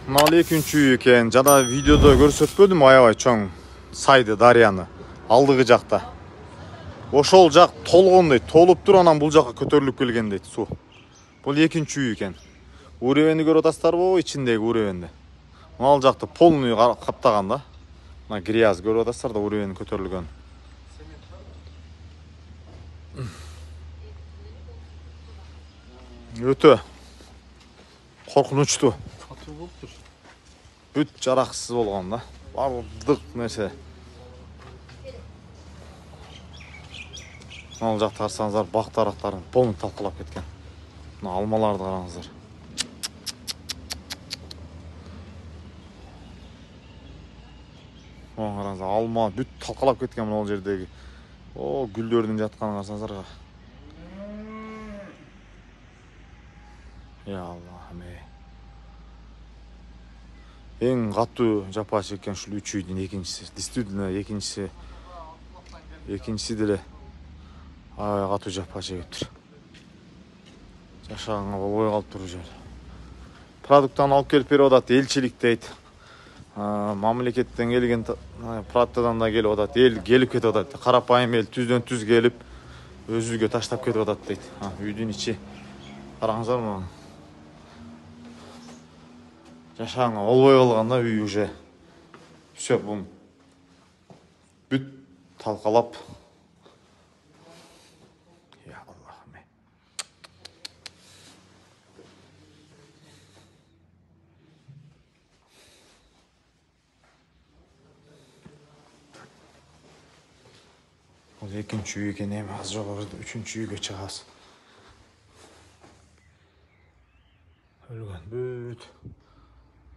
Мынау екінші үй екен. Жада видеода көрсөтпөдүм аябай чоң сайды, дарыяны. Алдыгы жакта. Ошол жак толгондой, толуп тур, анан бул жакка көтөрүлүп келген дейт суу. Бул экинчи үй екен. Уребени көрүп атасыздарбы, ичиндеги уребенди. Мына жакты полный каптаган да. Мына грязь көрүп атасыздар да, уребени көтөрүлгөн. Өтө коркунучтуу. Бүт жараксыз болгон да. Бардык нерсе. Мына жакты карасаңыздар, бак дарактарын полный талкалап кеткен. Мына алмаларды караңыздар. Мына караңыздар, алма бүт талкалап кеткен мына жердеги. О, гүлдөрдүн жатканын карасаңыздар. Ya Allah'ım ey. En katı japa çeken şu üçüydün ikincisi. Действительно ikincisi dile. Ay katı japa çekiptir. Жашаганга болбой калып туруп жер. Продукттан алып келип берип атат, элчилик дейт. Мамлекеттен келген продукттан да келип атат, эл келип кетип атат. Карапайым эл түздөн түз келип өзүгө таштап кетип атат дейт. Үйдүн ичи караңыздар мына. Жашаганга болбой калганда үй уже все бум бүт талкалап. Ya Allah'ım. Ол экинчи үй экен, эми аз жогоруда үчүнчү үйгө чыгабыз. Өлгөн бүт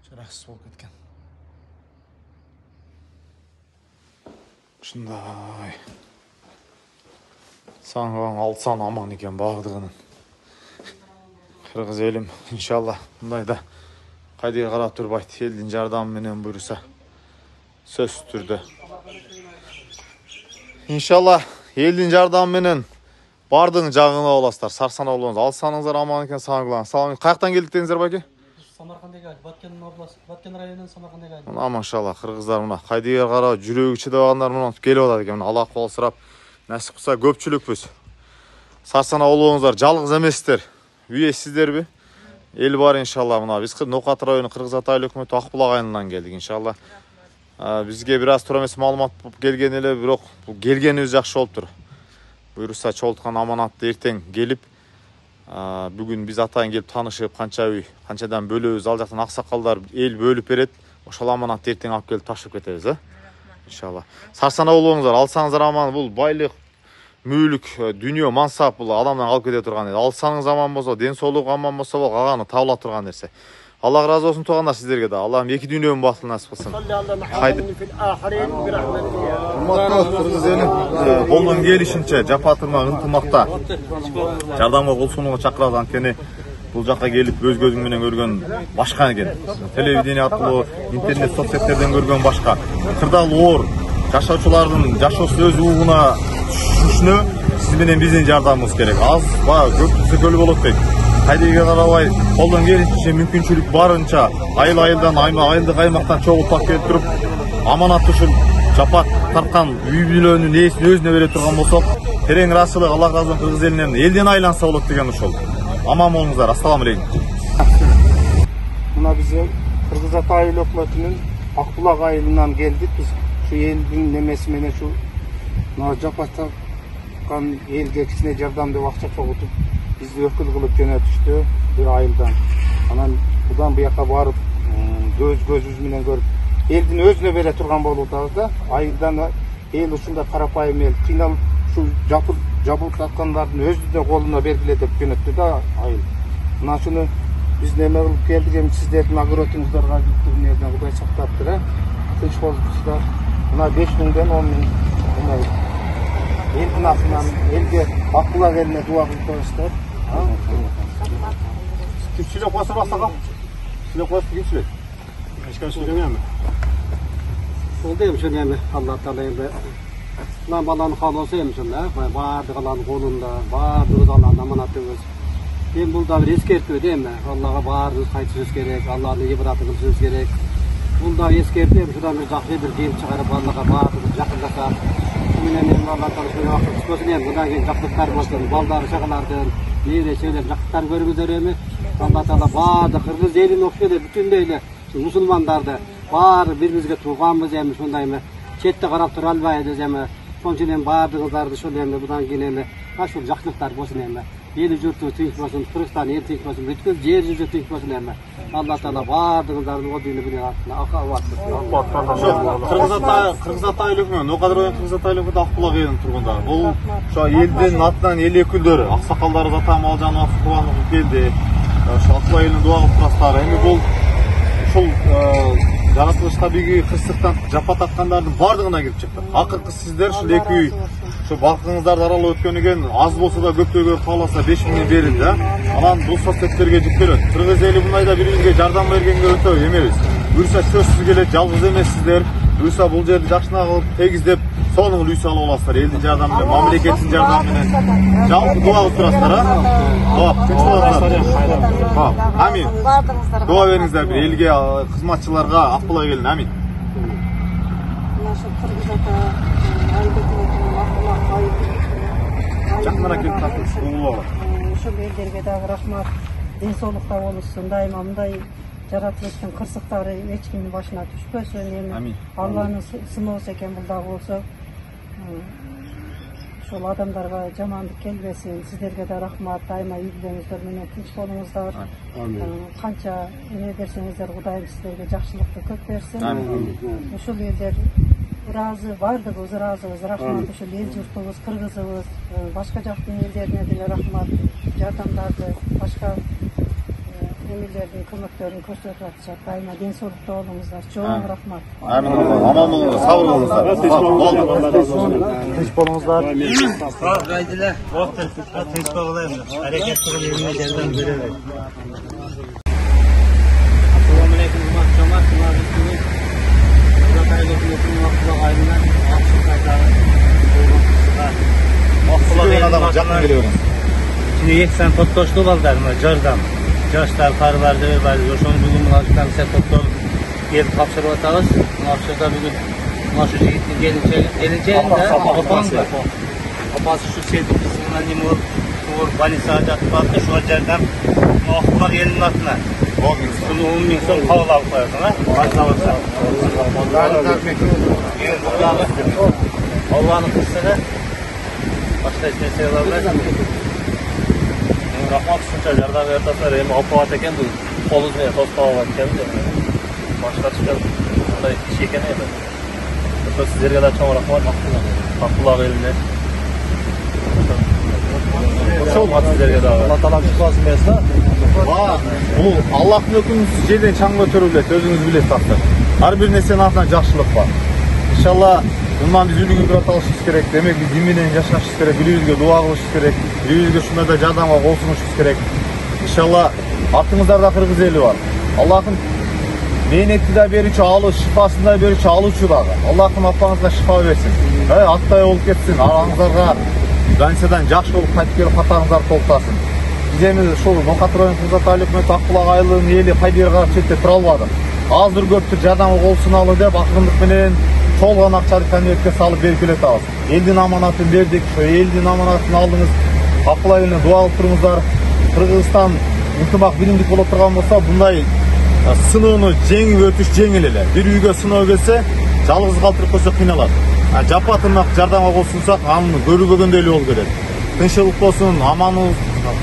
жараксыз болуп кеткен. Ушундай. Саңган алсан аман экен бардыгынын. Кыргыз элим иншалла мындайда кайдыга карап турбайт, элдин жардамы менен буйруса сөзсүз түрдө. Иншалла элдин жардамы менен бардыгын жагына боласыздар. Сарсана болоңуз. Алсаңыздар аман экен, саңгылан. Салам. Каяктан келдиңиздер баке? Самаркандагы, Баткен областы, Баткен районунан Самаркандагы. Мына машалла кыргыздар мына кайдыга карап жүрөгү чыдап алгандар мына келип атат экен. Алла кол сурап насип кылса көпчүлүкпүз. Сарсана болоңуздар, жалгыз эместер. Үйесиздерби? Эл бар иншалла мына. Биз Ноокат району Кыргыз Ата эл өкмөтү Акбулак айылынан келдик иншалла. Бизге бир аз туура эмес маалымат келген эле, бирок бул келгенибиз жакшы болуптур. Буйруса чогулткан аманатты эртең келип, бүгүн биз атайын келип таанышып, канча үй, канчадан бөлөбүз, ал жактан аксакалдар эл бөлүп берет. Ошол аманатты эртең алып келип ташып кетебиз, иншалла. Сарсана болоңуздар, алсаңыздар аман, бул байлык, мүлүк, дүйнө, мансап бул адамдан алып кете турган нерсе. Алсаңыз аман болсо, ден соолугу аман болсо, калганы табыла турган нерсе. Аллах разы болсун туугандар сиздерге да. Аллахым эки дүйнөнүн бактын насип кылсын. Колдон келишинче жапатырма ынтымакта жардамга кол сунууга чакырабыз. Анткени бул жакка келип өз көзүң менен көргөн башка экен. Телевидение аркылуу, интернет соцсеттерден көргөн башка. Кырдаал оор жашоочулардын жашоосу өз угуна түшүшүнө сиз менен биздин жардамыбыз керек. Аз ба көп түзө көл болот дейт. Кайдыга карабай, колдон келишинче мүмкүнчүлүк барынча айылдан айылдык аймактан чогултап келип туруп, аманат ушул жапат тарткан үй бүлөнүн ээсин өзүнө бере турган болсок, терең ыраазычылык Аллах разы болсун кыргыз элинен элден айланса болот деген ушул. Аман болуңуздар. Ассаламу алейкум. Мына биз Кыргыз Ата эл өкмөтүнүн Акбулак айылынан келдик. Биз şu элдин немеси менен şu жапат тарткан элге кичине жардам деп акча чогултуп бизди өкүл кылып жөнөтүштү бир айылдан. Анан будан буяка барып көз көзүбүз менен көрүп элдин өзүнө бере турган болуп атабыз да. Айылдан эл ушундай карапайым эл кыйналып ушу жабылып аткандардын өзүнүн колуна бергиле деп жөнөттү да айыл. Мына шуну биз неме кылып келдик, эми сиздердин огородуңуздарга жүргүнүңөрдөн Кудай сактаптыр, тынч болупсуздар. Мына 5000ден 10.000 элдин атынан элге Акбулак элине дуа кылып коюңуздар. Кичиле косо басага. Кичиле косо кичиле. Эшке сөйлөмөм. Oldu ya şu neymi Allah Teala'yla. Lan balanın kalması yemişim la. Vardı kalan kolunda, vardı kalan amanatımız. Ben bu da bir eskertme değil mi? Allah'a bağırınız kaytırız gerek, Allah'ın ibratı kılsınız gerek. Bunda eskertme şuradan bir жақсы bir din çıkarıp Allah'a bağırınız, yakınlasa. Şunun Allah tanışmaya vakit çıkmasın hem bundan keyin жақсылықтар болсын, балдары шағалардың, nevre şeyler жақсылықтар көріңіздер эми. Allah Teala bağırdı, Kırgız elini okşadı, bütündeyle musulmandardı. Bağır birimizge tuğanmız hem şundayım. Çette qarap tura albayız hem. Şonun için bağırdığınızlardı şöyle hem bundan keyin hem. Aşul жақсылықтар болсын hem. Eli yurtu tinç bolsun, Kırgızstan el tinç bolsun, bütün yer yüzü tinç bolsun hem. Allah Teala bağırdığınızlardı o dini bilen altına akavattık. Кыргыз Атайы өлкөмөн о кадыр Кыргыз Атайы өлкөдө Акбулак элинин тургундары. Бул ошо элдин атынан эл өкүлдөрү, аксакалдары Зата Малжанов, Кубанов келди. Ошо Акбулак элине дуа кылып турасыздар. Эми бул ушул жаратылыш табигый кырсыктан жапа тарткандардын бардыгына кирип чыкты. Акыркы сиздер ушул 2 үй şu balkınızlarda aralıq ötkönügen az bolsa da köptögөр kalasa 5 milyon verin de anan bu sosyetlerge jükkelöt. Kırgız eli bundayda birinizge jardam bergenге ötö emebиз. Buyursa sözsüz gelet, жалгыз эмессиздер. Buyursa бул жерди жакшына кылып тегиздеп сонун үлүс алып аласыздар. Элдин жардамы менен, мамлекеттин жардамы менен. Жалпы дуа кылып турасыздар, а? Хоп, тынч болуңуздар. Хоп, амин. Дуа бериңиздер бир элге, кызматчыларга, Акбулак элине, амин. Жақынырақ келіп тартыңыз, ұлылығы. Ошол элдерге дагы рахмат, денсаулыкта болушун, дайыма мындай жаратылыштын кырсыктары эч кимдин башына түшпөсүн. Эми Алланын сыноосу экен бул дагы болсо. Ошол адамдарга жамандык келбесин. Сиздерге да рахмат, дайыма үйлөрүңүздөр менен тынч болуңуздар. Канча эме берсеңиздер, Кудайым сиздерге жакшылыкты көп берсин. Ошол элдер разы бардыгыбыз разыбыз, рахмат ошол эл журтубуз, кыргызыбыз, башка жактын элдерине деле рахмат, жардамдарды, башка эмелердин көмөктөрүн көрсөтүп атышат. Дайыма денсаулыкта болуңуздар, чоң рахмат. Амин. Аман болуңуздар, сау болуңуздар. Тынч болуңуздар. Гайдиле. Тынч болуңуздар. Аракет кылып эмне жардам беребиз. Assalomu alaykum, jamaat. Şimdi yeksen pottoşlu baldarma, jardam. Joşlar, qarvardı, ошону бүгүн мына сетоптор келип тапшырып атабыз. Тапшырда бүгүн мына şu жигиттин келинчегинде апасы şu селдик кызына неме болуп, больницага жатып калды, ошол жардам Акбулак элинин атына 10 ming so'm qabul olib qo'yasan, ha? Allohning qizini boshqa hech narsa qilolmaydi. Rahmat shuncha yordam bertasizlar, endi opovat ekan bu qo'lingizni to'sib olayotgan. Boshqa chiqib bunday ish ekan endi. Sizlarga da cho'ng rahmat, Akbulak eline. Sizlarga da Alloh taolo shifosini bersin. Бұл Аллахтың өкімі жерден чаң көтеріледі, өзіңіз білесіз тақта. Ар бір нәрсенің артынан жақсылық бар. Иншалла, bundan biz ülüğü ibrat alışımız gerek. Demek biz dinmeden yaşamışız gerek, birbirimizge dua kılışımız gerek, birbirimizge şunda da jardamga kolsunuşumuz gerek. İnşallah артыңыздарда Kırgız eli var. Allah'ın mehneti de berişi alış, şifasını da berişi alışı da. Allah'ın apağınızda şifa versin. Attay olup ketsin, aranızlarga Ганциядан жақсы болып қайтып келіп қатарыңыздар толтасын. Bizemiz şu Noqatroyun Kırgız Atayı Hökümeti Akbulak Aylı'nın eli Haydiyer Qarap çetте тұра албады. Азыр көптүр жардамы болсын алып деп акырындык менен чолгон акчаны конвертке салып берип келатабыз. Элдин аманатын бердик, şu элдин аманатын алдыңыз. Акбулак элине дуа кылып туруңуздар. Кыргызстан ынтымак биримдик боло турган болсо, bunday сыноону жеңип өтүш жеңил эле. Бир үйгө сыноо келсе, жалгыз калтырып койсо кыйналат. Жапа тырнак жардамга кошулсак, аны көрүбөгөндөй эле болуп кетет. Тынччылык болсун, аманыбыз,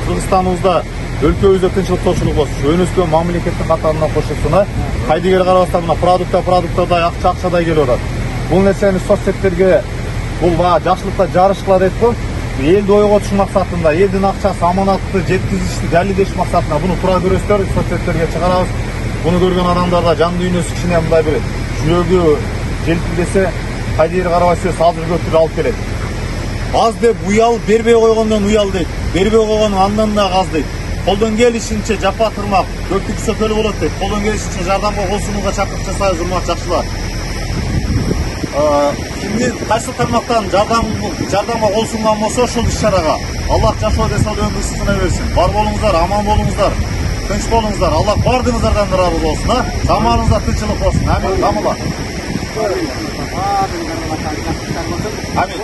Кыргызстаныбызда, өлкөбүздө тынччылык топчулук болсун. Өнүскөн мамлекеттин катарына кошулсун. Кайдыгер карабастан мына продуктда акчадай келип атат. Бул нерсени соцсеттерге, бул жакшылыкта жарыш кыла дейт го. Элди ойготуш максатында, элдин акчасы аманатты жеткизишти далилдеш максатында буну туура көрөсүздөр, соцсеттерге чыгарабыз. Буну көргөн адамдарда жан дүйнөсү кичине мындай бир жүрөгү желпилдесе, Кайдыгер карабай сөз азыр көтүрүп алып келет. Az деп уял, бербей койгондон уял дейт. Бербей койгонун андан да аз дейт. Колдон келишинче жапа тырмак, көптүк сөкөлү болот дейт. Колдон келишинче жардамга кол сунууга чакырып жасайбыз, урматтуу жакшылар. Kimdir qayсы tarmoqdan жардамга кол сунган болсо ошол иш-чарага Аллах жашоо десе өмүр сына берсин. Бар болуңуздар, аман болуңуздар, тынч болуңуздар. Аллах бардыгыңыздардан разы болсун, а? Заманыңызда тынчылык болсун. Амин. Камыла. Амин.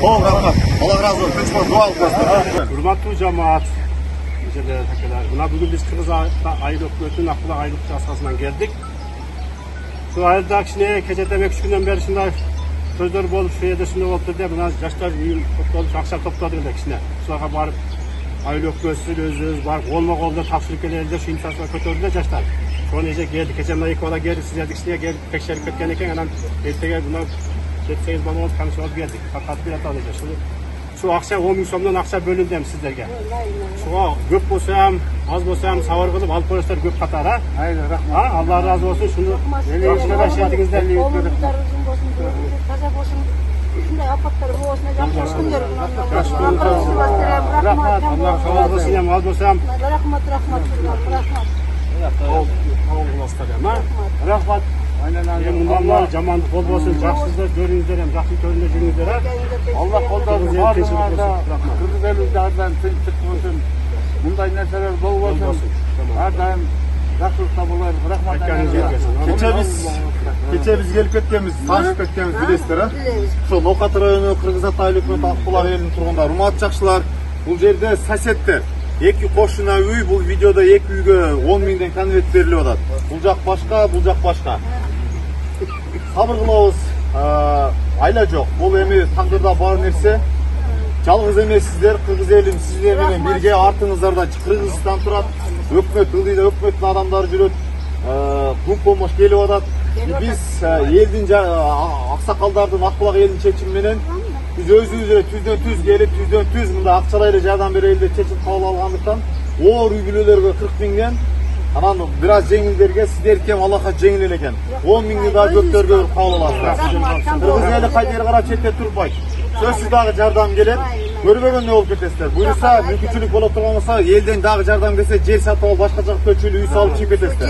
О, рахмат. Аллах разы болсун. Тынч болуп дуа кылып коюңуздар. Hurmatli jamoat, buna bugün biz Kırgız Aylık Ötün Akbulak Aylık Casasından geldik. Şu ayılda kişine keçede 3 günden beri şunday sözler bolup şu yerde şunday oldu diye buna yaşlar topladık, akşam topladık da kişine. Şulara barıp Aylık Ötün özümüz var, olma kolda tapşırık ellerinde şu imsasına kötürdüler yaşlar. Şu an iyice geldik, geçen ayı kola geldik, sizlerdik kişiye geldik, pek şerif etkenken hemen ertege buna 7-8 bana olup tanışıp geldik. Fakat bir hata alacağız. Şu akşam 10 bin so'mdan akşam bölündü hem sizlerge. Şuğa köp bolsa ham, az bolsa ham savur qilib alып qo'yasizlar köp qator, ha? Hayır, rahmat. Ha, Allah razı olsun. Şunu yaxshi rashidingizlar. Taza bo'lsin. Shunday ofatlar bo'lsin, yaxshi kunlar. Rahmat. Allah savur bo'lsin ham, az bolsa ham. Rahmat. Rahmat. Bundan jamanlık bol bolsun, yaxshisiz görüngüzler ham, yaxshi ko'rinib juringizlar, ha? Allah kollarını bardığınızda, Kırgız ellerden tinçlik olsun. Bunday neseler bol olsun. Her daim жақсылықта болайық. Рахмат. Кече биз келип кеткенбиз, таанышып кеткенбиз билесиздер, а? Ошо Ноокат району Кыргыз Ата Айыл өкмөтү Акбулак элинин тургундары, урматтуу жакшылар. Бул жерде соседтер, эки кошуна үй, бул видеодо эки үйгө 10 миңден конверт берилип атат. Бул жак башка, бул жак башка. Сабыр кылабыз. Айла жок. Бул эми тагдырда бар нерсе. Жалгыз эмессиздер, Кыргыз элим сиздер менен бирге, артыңыздарда Кыргызстан турат. Өкмөт, ылдыйда өкмөттүн адамдары жүрөт. Бул помощь келип атат. Биз элдин аксакалдардын, Акбулак элинин чечими менен биз өзүбүз эле түздөн-түз келип, түздөн-түз мында акчалай эле жардам берели деп чечим кабыл алгандыктан оор үй бүлөлөргө 40 миңден, анан бир аз жеңилдерге сиздердики эми Аллахка жеңил эле экен. 10 миңди дагы көптөргө кабыл аласыздар. Кыргыз эли кайдер карап четте турбайт. Сөзсүз дагы жардам келет. Көрбөгөн болуп кетесиздер. Буюрса, мүмкүнчүлүк боло турган болсо, элден дагы жардам келсе, жер сатып алып, башка жака көчүлүп үй салып чыгып кетесиздер.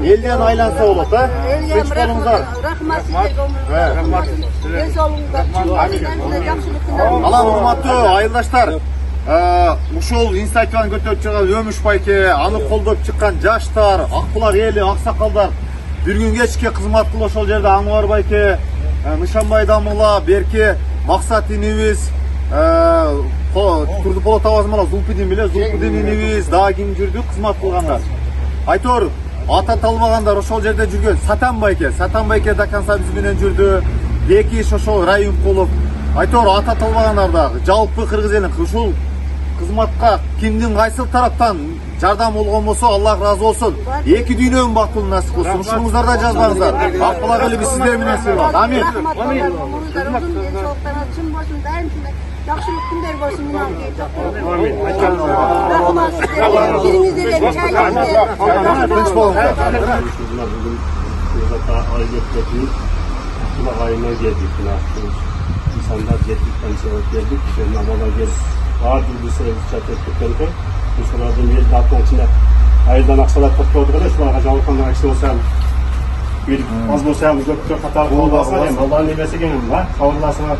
Элден айланса болот, а? Тынч болуңуздар. Рахмат сиздерге. Рахмат. Ден соолугуңуздар. Алам урматтуу айылдаштар. Ушул инициативаны көтөрүп чыккан Өмүш байке, аны колдоп чыккан жаштар, Акбулак эли, аксакалдар бир күн кечке кызмат кылып ошол жерде Аңвар байке, Нышанбай дамыла, Берке, Максат инибиз, Турдуполо табазмала Зулпидин биле, Зулпидин инибиз дагы ким жүрдү кызмат кылгандар. Айтор, ата талбагандар ошол жерде жүргөн Сатан байке да конца биз менен жүрдү. Эки иш ошол район болуп. Айтор, ата талбагандар дагы жалпы Кыргыз элин ушул кызматка кимдин кайсыл тараптан жардам болгон болсо Аллах разы болсун. Эки дүйнөнүн бактылыгын насип кылсын. Ушуңуздар да жазбаңыздар. Акбулак эли биз сиздер менен сыйлайбыз. Амин. Yaxşılık günler bolsun mınan deyip. Тынч болуңуздар. Akbulak ayına geldik. İnsanlar geldik, tanışarak geldik. Sonra amala geldik. Vardır bir sene çatı ettiklerken. Şunlardan bir dağıtmak için ayırdan aksalar topladık da şunlara calıkanlar aksa olsam bir az bolsam göktür katar olmasa hem Allah'ın nebesi gelin var. Kavurlasına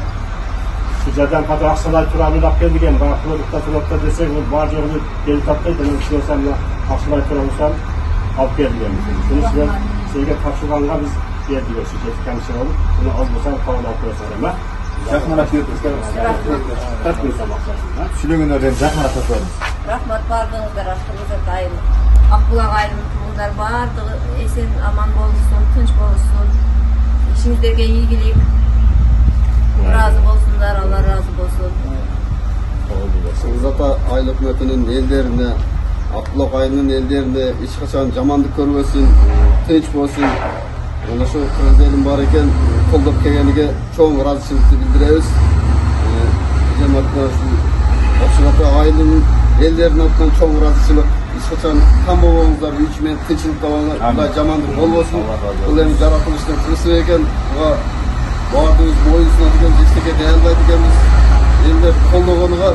şu yerden kadar aksalar turabını geldi gen. Bakılırlıkta turabda desek var yoğunu gelip taptaydı. Ben kişi olsam da aksalar turabını alıp geldi gen. Şunu sizler sevgi kapşılanla biz geldi yok. Şu çetik şey olup bunu az bolsam kavurla koyasarım. Жақынырақ келіп Сүйлөгөндөрдөн жақынырақ тартабыз. Рахмат бардыңыздар, Кыргыз Айыл Акбулак айылынын тургундары бардыгы эсен аман болушун, тынч болушун. Ишиңиздерге ийгилик. Разы болсундар, Алла разы болсун. Кыргыз Ата Айыл өкмөтүнүн элдерине, Акбулак айылынын элдерине эч качан жамандык көрбөсүн, тынч болсун. Ana şu Kırgız elin var iken koldup kelgeniga çoğun razıçılıkты bildiremiz. Cemaatler şu Akbulak ayılının ellerine atkan çoğun razıçılık. Hiç kaçan tam babamızlar, hükümet, tinçlik tavanlar, bunday jamandık olmasın. Bu emin yaratılıştan kırısı eken, vardığımız boyusuna diken, jeşteke değerli dikenimiz, eller kolduğunuga,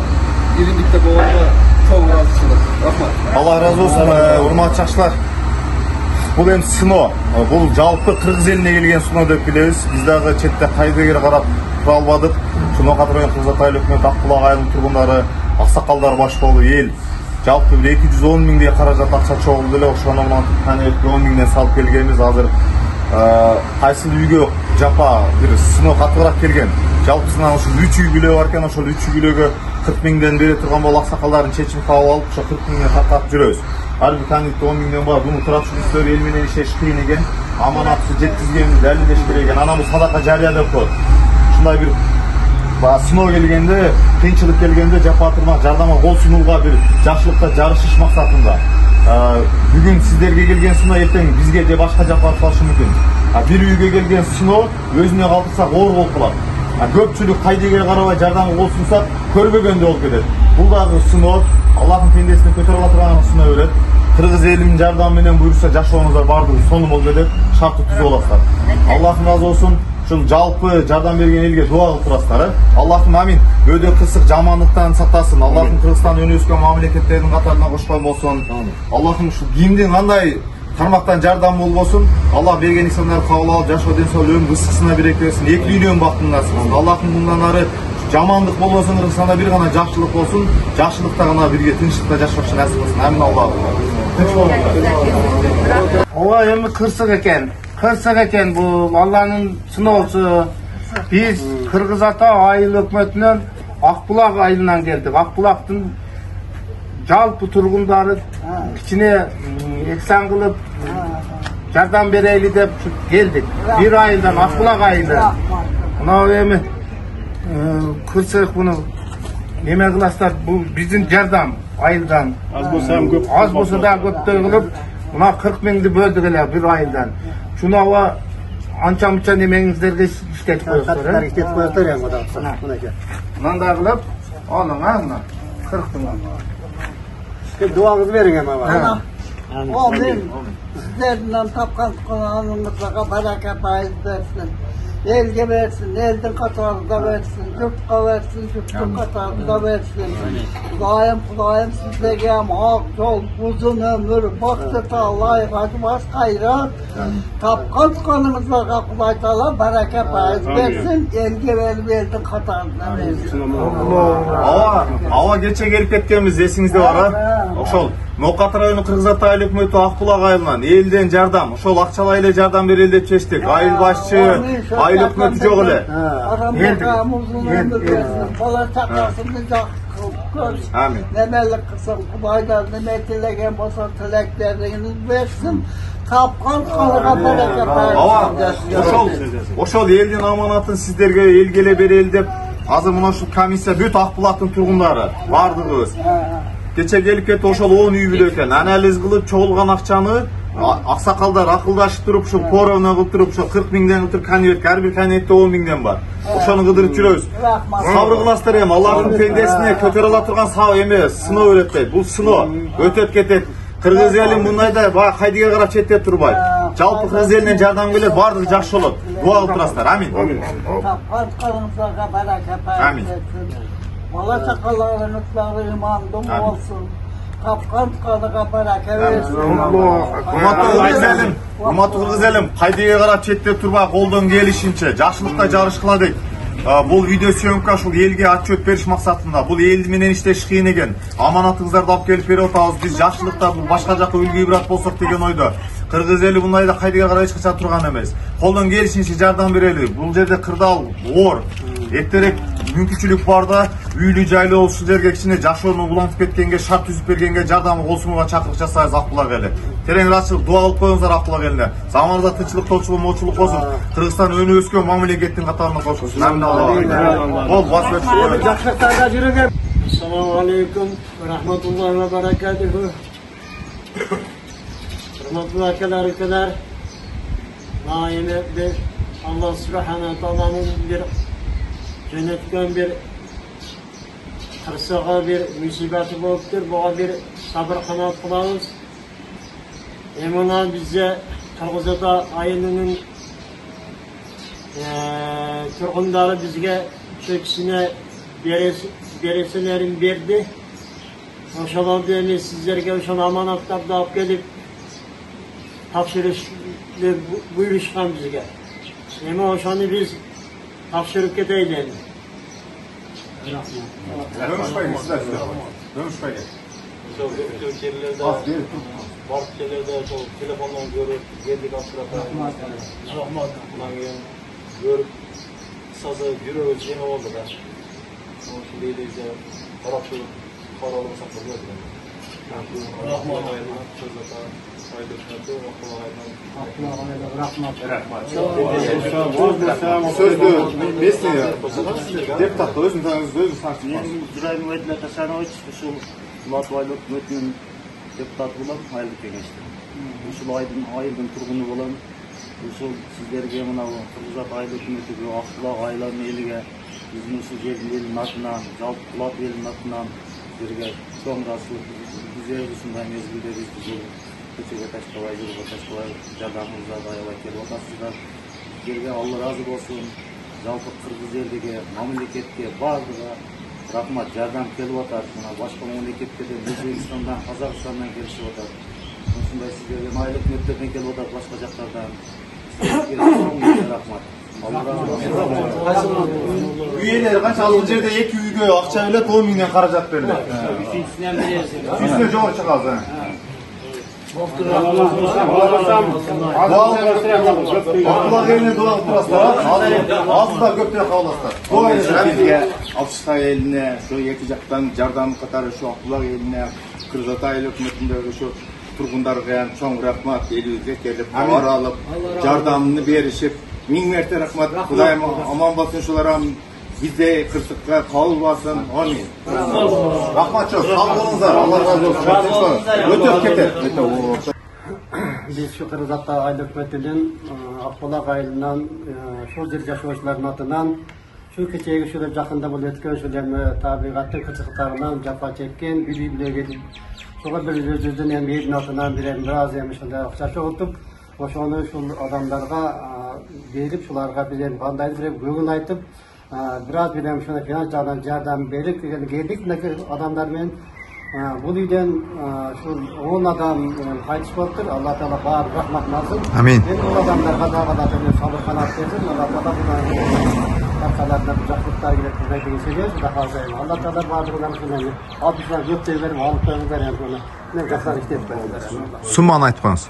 birindikte babamıza çoğun razıçılık. Rahmat. Allah razı olsun, urmat çakşılar. Бұл енді сыно. Бұл жалпы Қырғыз еліне келген сыно деп білеміз. Біз дағы четте қайдагер қарап тұра албадық. Шуно қатырған Қырғыз айлық үкімет Ақбұлақ айылының тұрғындары, ақсақалдар башқолы ел. Жалпы 210 мыңдай қаражат ақша чоғылды эле, ошону менен 10 мыңдан салып келгенбиз. Азыр кайсы үйгө жапа бир сыно катыраак келген. Жалпысынан ошол 3 үй бүлө бар экен, ошол 3 үй бүлөгө 40 мыңдан бере турган болуп аксакалдардын чечим кабыл алып, ошо 40 мыңдан таркатып жүрөбүз. Ар бир кандидатта 10 мыңдан бар. Буну туракчылыктар эл менен иштеш кыйын экен. Аманатты жеткизгенбиз, далилдеш керек экен. Анан бул садака жарыя деп коет. Ушундай бир сыноо келгенде, кыйынчылык келгенде жапа турмак жардамга кол сунууга бир жакшылыкта жарышыш максатында. Бүгүн сиздерге келген сыноо эртең бизге же башка жакка атпашы мүмкүн. Бир үйгө келген сыноо өзүнө калтырсак оор болуп калат. Көпчүлүк кайдыгер карабай жардамга кол сунсак көрбөгөндөй болуп кетет. Бул дагы сыноо, Аллахтын пендесине көтөрүп ала турган сыноо берет. Кыргыз элинин жардамы менен буюрса жашооңуздар бардыгы сонун болуп кетет. Шартты түзүп аласыздар. Аллахым разы болсун. Ушул жалпы жардам берген элге дуа кылып турасыздар. Аллахым амин. Бөөдө кырсык жамандыктан сактасын. Аллахым Кыргызстан өнүгүп өскөн мамлекеттердин катарына кошкон болсун. Аллахым ушул кимдин кандай тармактан жардам болбосун. Аллах берген инсандарды кабыл алып, жашоо ден соолук өмүр кыскысына берек берсин. 2 үйлөн бактын насып кылсын. Аллахым мындан ары жамандык болбосун, Кыргызстанда бир гана жакшылык болсун. Жакшылыкта гана бирге тынччылыкта жашашты насып кылсын. Амин Аллах. Тынч болуңуздар. Ооба эми кырсык экен. Кырсык экен бул Алланын сыноосу. Биз Кыргыз Ата айыл өкмөтүнөн Акбулак айылынан келдик. Акбулактын жалпы тургундары кичине эксан кылып жардам берели деп келдик. Бир айылдан Акбулак айылы. Мына эми кырсык буну неме кыласыздар, бул биздин жардам айылдан. Az bolsa ham көп. Az bolsa da көптөй кылып, мына 40 миңди бөлдүк эле бир айылдан. Шуну анча-мынча немеңиздерге иштетип коесуздар. İşte koyaklar ya bu da. Mınaki. Мындай кылып, алың мына 40 миң. İşte duanızı verin ama. Amin. Sizlerden tapkan kulağınızlara bereket ayız versin. Elge versin, elden katarında versin, yurtka versin, yurtun katarında versin. Kulağım sizlere ak yol, uzun ömür, baktı layık, acımaz hayrat. Tapkan kanımızlara kulaytalar, bereket ayız versin, elge verip elden katarında versin. Ава кече келип кеткенбиz эсиңизде бар а? Ошол Ноокат району Кыргыз Ата айыл өкмөтү Акбулак айылынан элден жардам, ошол акчалай эле жардам берели деп чечтик. Айыл башчы, айыл өкмөтү жок эле. Aramızda uzun ömür versin, bala çakasını görsün. Amin. Nemelik kılsın, kubaydan neme tilegen bolsa tilekleriniz versin. Tapkan kalıga bereket versin. Ошол элдин аманатын сиздерге элге эле берели деп азыр мына ушул комиссия бүт Акбулактын тургундары бардыгыбыз кече келип кетип ошол 10 үй бүлө экен. Анализ кылып чогулган акчаны аксакалдар акылдашып туруп ушул поровна кылып туруп ушул 40 миңден туруп конверт, ар бир конвертте 10 миңден бар. Ошону кыдырып жүрөбүз. Сабыр кыласыздар эми, Аллахтын пендесине көтөрө ала турган эме сыноо өтөт. Бул сыноо өтөт кетет. Кыргыз эли мындайда баягы кайдыгер карап четте турбайт. Жалпы Кыргыз элинен жардам келет, баардыгы жакшы болот. Дуа кылып турасыздар. Амин. Tapkan kalınızlara bereket versin. Bala çakalarınızlara imandım olsun. Tapkan kalıga bereket versin. Урматтуу Кыргыз элим, кайдыгер карап четте турбай колдон келишинче жакшылыкта жарыш кыладык. Бул видео съемка ушул элге отчет бериш максатында. Бул эл менен иштеш кыйын экен. Аманатыңыздарды алып келип берип атабыз. Биз жакшылыкта башка жакка үлгү ибрат болсок деген ойдо. Кыргыз эли мындайда кайдыгер карап эч качан турган эмес. Колдон келишинче жардам берели. Бул жерде кырдаал оор. Эртерээк мүмкүнчүлүк бар да, үйлүү жайлуу ушул жерге кичине жашоону улантып кеткенге, шарт түзүп бергенге жардамы кол сунууга чакырык жасайбыз Акбулак эли. Терең ыраазычылык дуа кылып коюңуздар Акбулак элине. Заманыбызда тынччылык, толчулук, моочулук болсун. Кыргызстан өнүгүп өскөн мамлекеттин катарына кошулsun. Амин Аллах. Бол басып өтүп. Жақсылықтарға жүріңер. Ассаламу алейкум, рахматуллахи ва баракатуху. Hürmetli arkadaşlar, naimette Allah Subhanahu Taala'nın bir cennetten bir kırsağa bir musibeti boluptur. Buğa bir sabır kanat kılağız. Emuna bize Kırgız Ata ayılının turgunları bizge çöküsüne beresilerin berdi. Oşalan sizlerge oşan amanatlar da alıp gelip topshirishni buyurishgan bizga. Nima o'shani biz topshirib ketaylik. Barıp yerlerde telefondan görüp geldik aslında. Görüp sazı yürüyoruz yine oldu da. Şimdi de işte tarafçılık kararlı saklanıyor. Rahmat ayırmak çözüp Sözlü besliyor. Deputat özün saçma. Zürayim Vedlet'e sen şu Latviyalı hükümetinin deputatı olan hayırlı kengeçti. Şu ayırdın turgunu olan şu sizlerge mına Kırgızat aylı hükümeti bu Akbulak aylarının eliga bizim şu elin atından, Jalp Kulat elin atından sizlerge sonrası bize şundan mezgilde biz bu kötüge taşkavay, yurga taşkavay jardamımıza dayalay kelip otasızlar. Sizlerge Allah razı olsun. Jalpı Kırgız eldigi mamleketke bardıga rahmat jardam kelip otar. Başka memleketlerden Özbekistan'dan, Kazakistan'dan gelişip otar. Şunday sizlerge aylı hükümetlerden kelip otar başka jaklardan. Sizlerge rahmat. Allah razı olsun. Üyeleri kaç altıncı yerde 2 üyge akça bilet 10 milyon karajat verildi. Üçüncüsünden bilirsin. Üstüne çok çıkardı. Akbulak eline dua oturaslar. Ağzında gökte kavlaslar. Bizge Avşıtay eline, şu iki jaktan jardam katarı şu Akbulak eline, Kırgızatay hükümetindeki şu turgundarga çoğun rahmat elibizge kelip havar alıp jardamını berişip ming mertte rahmat. Kudayım aman basın şulara bizde kırtıkka kabul basın. Amin. Rahmat çok. Sağ olunuzlar. Allah razı olsun. Ötüp keter. Biz şu Kırgızatay aylı hükümetinin Akbulak ayından şu yer yaşayışların adından şu keçegi şöyle jakında bulup ötken şöyle tabiatın kıçıklarından japa çekкен birbirine gelip şoğa bir özünden hem yerin altından biraz hem şunda akça çoğultup oşonu şu adamlarga berip şularga bilen kandaydı bir көңүл айтып biraz bilen şuna finans jardam berip geldik adamlar men bu үйден şu 10 adam kayıt boldur. Allah Teala bar rahmat nasıl. Amin. Ben bu adamlarga da sabır kanat versin. Allah Teala arkalarına jaklıklar gelip bizden söylüyoruz da hazırlayın. Allah Teala bazılarını söylüyor. Altından gökte verim alıp verin bunu. Ne jaklar istep verirler. Summanı aytpаңыз.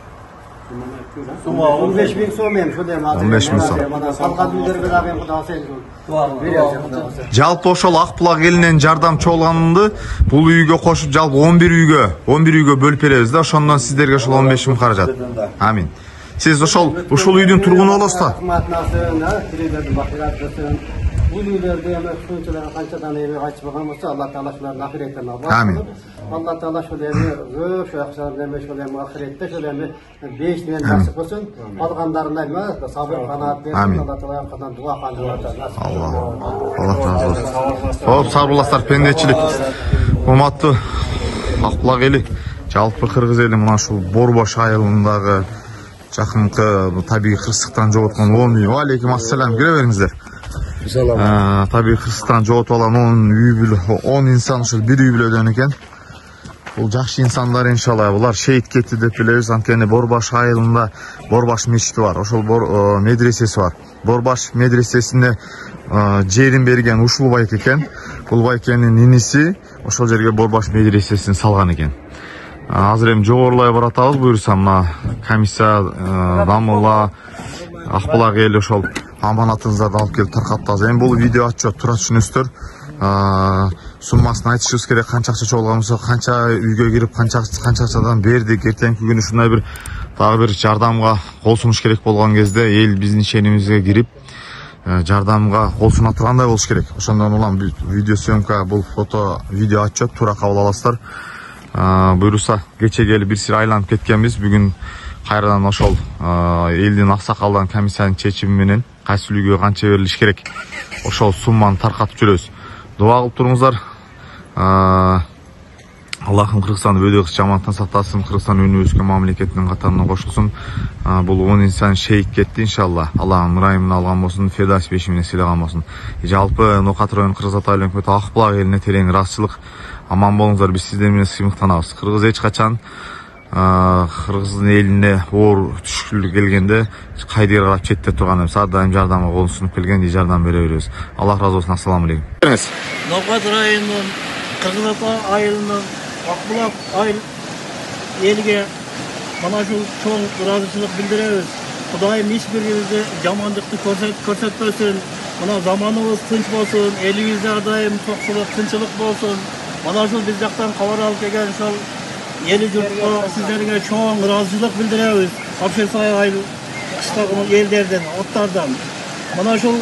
15.000 so'm şu dem 15.000 so'm. Salqat müdürü bir ağabeyim Xudo sen. Жалпы ошол Акбулак элинен жардам чогулганды бул үйгө кошуп жалпы 11 үйгө бөлүп беребиз да. Ошондон сиздерге ошол 15 миң каражат. Амин. Siz ушул үйдүн тургуну болосуздар. Bu ülkelerde yemek suyunculara kançadan evi açıp bakamazsa Allah Teala şuların ahiretten alır. Amin. Allah Teala şu evi şu akşam demek şu evi ahirette şu evi 5 milyon nasip olsun. Alganlarına mı sabır kanaat versin. Allah Teala arkadan dua kandırır. Allah razı olsun. Hop sarbulaslar pendечилик. Урматтуу Акбулак эли, жалпы Кыргыз эли мына ушул Борбош айылындагы жакынкы табигый кырсыктан жоготкон 10 үй. Алейкум ассалам, кире бериңиздер. Tabii kırсыктан жоготуп алган 10 insan ушул bir үй билебеден экен. Бул жакшы insanlar иншалла. Булар шейит кетти деп билебиз. Анткени Борбаш айылында Борбаш мечити бар. Ошол медресеси бар. Борбаш медресесине жерин берген ушул байке экен. Бул байкенин иниси ошол жерге Борбаш медресесин салган экен. Азыр эми жогорулай баратабыз, буюрса мына комиссия Дамылла Акбулак эли ошол аманатыңыздарды алып келип таркаттыңыз. Эми бул видео отчет тура түшүнөсүздөр. Суммасын айтышыбыз керек, канча акча чогулган болсо, канча үйгө кирип, канча акчадан бердик. Эртеңки күнү ушундай бир дагы бир жардамга кол сунуш керек болгон кезде эл биздин ишенимизге кирип, жардамга кол суна тургандай болуш керек. Ошондон улам видео съемка, бул фото, видео отчет тура кабыл аласыздар. Буюрса кече келип бир сир айланып кеткенбиз. Бүгүн кайрадан ошол элдин аксакалдан комиссиянын чечими менен кайсы үйгө канча берилиш керек, ошол сумманы таркатып жүрөбүз. Дуа кылып туруңуздар. Аллахым Кыргызстанды бөдөксүз жамандыктан сактасын, Кыргызстан өнүп өскөн мамлекеттин катарына кошулсун. Бул 10 инсан шейит кетти иншалла. Аллахым ырайымын алган болсун, федас беши менен сыйлаган болсун. Жалпы Нокат району Кыргызатай өкмөтү Акбулак элине терең ыраазычылык. Аман болуңуздар, биз сиздер менен сыймыктанабыз. Кыргыз эч качан Кыргыздын элине оор түшкүлүк келгенде кайдыга карап четте турган эмес. Ар дайым жардамга колун сунуп келген, жардам бере беребиз. Аллах разы болсун. Ассаламу алейкум. Новгород районунун Кыргызата айылынын Акбулак айыл элге mana şu çoğun razısılık bildiririz. Kudayım hiçbirimizi jamanlıkты көрсөтпөсүн. Mana zamanımız tınç bolsun, elimizde adayım toksuluk, tınçılık bolsun. Mana şu biz jaktan kabar alıp kelgen şol eli jurtko sizlerge çoğun razısılık bildireriz. Kapşersay ayıl kıştagı ellerden, otlardan. Mana şu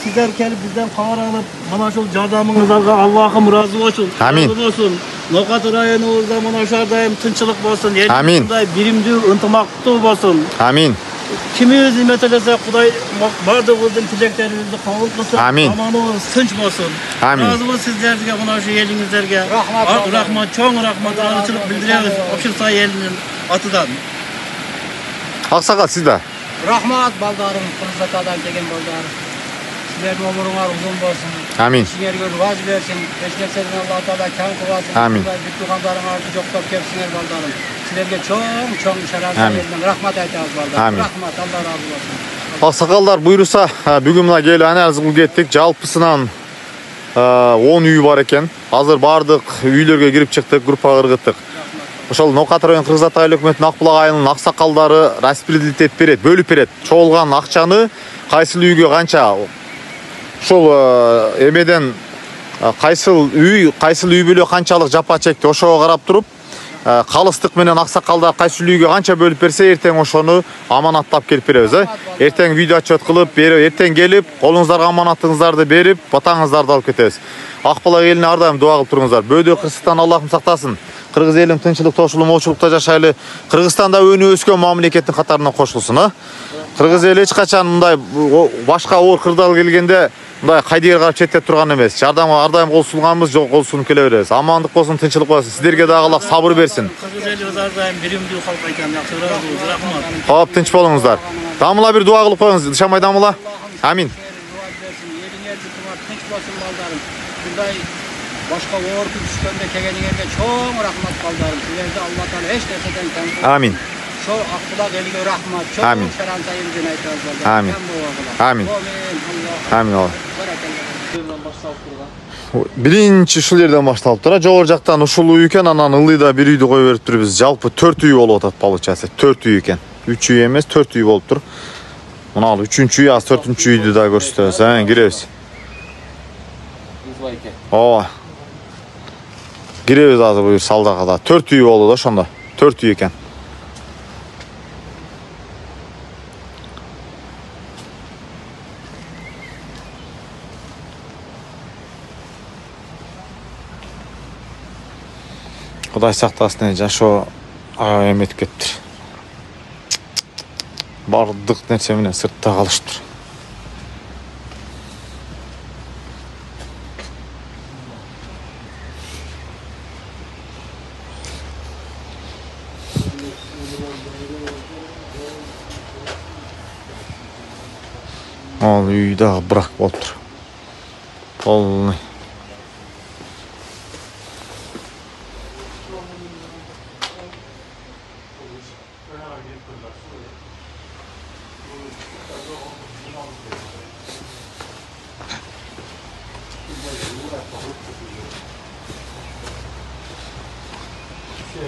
sizler kelip bizden kabar alıp mana şu jardamыңыздарга Allah'ım razı olsun. Amin. Razı olsun. Novgorod rayonumuzda mana şu adayım tınçılık bolsun. Amin. Birimdi, ынтымактуу bolsun. Amin. Kimimiz hizmet ederse Kuday bardığımızın dileklerimizi kabul kılsın. Amin. Zamanımız tınç olsun. Amin. Razı olsun sizlerge, buna şu elinizlerge. Rahmat, çoğun rahmat, arıçılık bildireriz. Okşursay elinin atıdan. Aksakal sizde. Rahmat baldarım, Kırgızatadan kelgen baldarım. Sizlerin ömürüňer uzun bolsun. Amin. İşiňerge rivaj bersin. Eşlerserin Allah Taala kan kılasın. Amin. Bir tuğandaryňardy joktap kepsiňer baldarım. Sizlerge çoğun şeref versin. Rahmat aytýarys baldarım. Amin. Rahmat, Allah razı olsun. Aksakallar buyursa bugün mına gelip ana arzıgıl kettik. Jalpысынан 10 üy var eken. Hazır bardık üylörge girip çıktık, gruppa kırgıttık. Ошол Новгород район Кыргызстан айыл өкмөтүнүн Акбулак айылынын аксакалдары распределить берет, бөлүп берет. Чогулган акчаны кайсыл үйгө канча ошол эмеден кайсыл үй бүлө канчалык жапа чекти, ошого карап туруп калыстык менен аксакалдар кайсыл үйгө канча бөлүп берсе, эртең ошону аманаттап келип беребиз. Эртең видео отчет кылып берип, эртең келип, колуңуздарга аманатыңыздарды берип, батаңыздарды алып кетебиз. Акбулак элине ар дайым дуа кылып туруңуздар. Бөөдө кырсыктан Аллахым сактасын. Кыргыз элим тынчылык, тошулук, молчулукта жашайлы. Кыргызстанда өнүп өскөн мамлекеттин катарына кошулсын. Кыргыз эли эч качан мындай башка оор кырдаал келгенде мындай кайдыга карап четте турган эмес. Жардамга ар дайым кол сунганбыз, жок кол сунуп келе беребиз. Амандык болсун, тынчылык болсун. Сиздерге дагы Аллах сабыр берсин. Кыргыз эли ар дайым биримдүү калп айткан, жакшы болуңуз, рахмат. Хоп, тынч болуңуздар. Дамыла бир дуа кылып коюңуз. Дышамай дамыла. Амин. Başka uğur küçüklerinde kegenlerine çok rahmat baldarım. Sizlerde Allah Teala hiç nerseden tanıdık. Amin. Çok Akbulak eline rahmat. Çok şeran sayın cüneytler baldarım. Amin. Amin. Amin. Amin. Birinci ушул жерден башталып тура. Жогору жактан ушул үй экен, анан ылдыйда бир үйдү кое берип турбуз. Жалпы 4 үй болуп атат получается. 4 үй экен. 3 үй эмес, 4 үй болуп тур. Мына 3-үчү үй, аз 4-үчү үйдү да көрсөтөбүз. Киребиз. Ооба. Gireriz azı buyur saldağa da. 4 üy oldu da şonda. 4 üy eken. Kuday saktasın ece. Şo emetip kettir. Bardık nerse mine sırtta kalıştır. Al uyda bırak otur. Polni.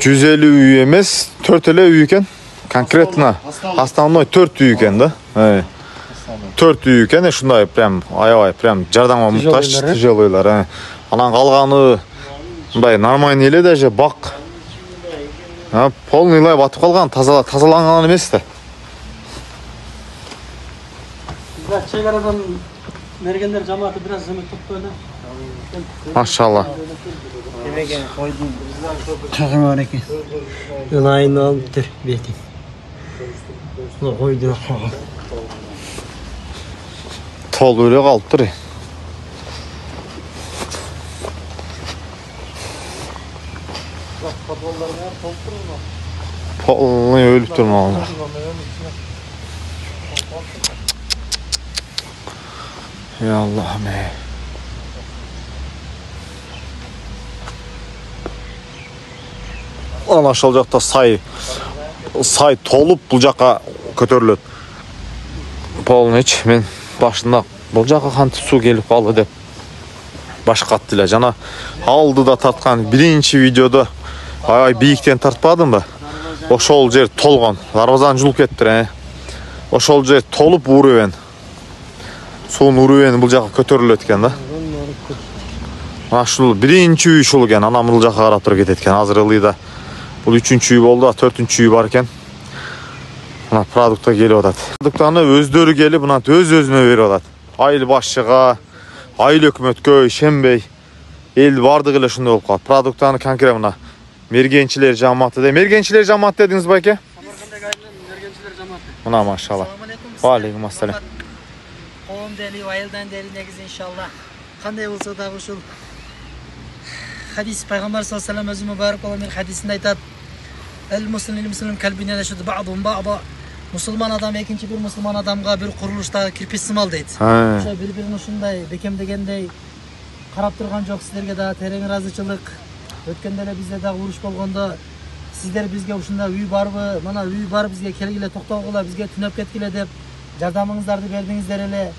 Cüzeli üy emes, 4 ele üy eken. Konkretna. Основной 4 üy eken da. 4 үй экен, ушундай прям аябай прям жардамга муктаж тяжелыйлар. Анан калганы мындай нормальный эле даже бак. Полныйлай батып калган, тазаланган эмес да. Чегарадан мергендер жамааты бир аз эме топтойду. Машалла. Эмеге койдум. Чагың бар экен. Ынайын алып тур бетин. Койду калган. Tol öyle kalıp dur. Polni ölüp durma onlar. Ya Allah'ım ey. Ana ошол жакта сай толуп бул жака көтөрүлөт. Полныч мен башында бул жака кантип суу келип калды деп башкатты эле. Жана алдыда тарткан биринчи видеодо аябай бийиктен тартпадымбы? Ошол жер толгон. Дарбазаны жулуп кетти. Ошол жер толуп ууребен. Суун ууребени бул жака көтөрүлөт экен да. Ушул биринчи үй ушул экен. Анан бул жака карап туруп кетет экен. Азыр ылыйда бул 3-үчү үй болду, 4-үчү үй бар экен. Мына продукта келип атат. Продуктаны өздөрү келип, мына өз-өзүнө берип атат. Айыл башчыга, айыл өкмөткө ишенбей, эл бардыгы эле ушундай болуп калат. Продуктаны конкрет мына мергенчилер жамааты де. Мергенчилер жамааты дедиңиз байке? Самаркандагы айылдын мергенчилер жамааты. Мына машалла. Ва алейкум ассалам. Коом дели, айылдан дели негизи иншалла. Кандай болсо дагы ушул хадис пайгамбар саллаллаху алейхи ва саллям өзү мүбарак болгон бир хадисинде айтат. Муслим калбине яшуду ба'дун ба'да. Мусулман адам экинчи бир мусулман адамга бир курулуштагы кирпич сымал дейт. Ошо бири-бирин ушундай бекемдегендей карап турган жок. Силерге дагы терең ыраазычылык. Өткөндө эле бизде дагы уруш болгондо сиздер бизге ушундай үй барбы? Мына үй бар, бизге келгиле, токтогула, бизге түнөп кеткиле деп жардамыңыздарды бердиңиздер эле.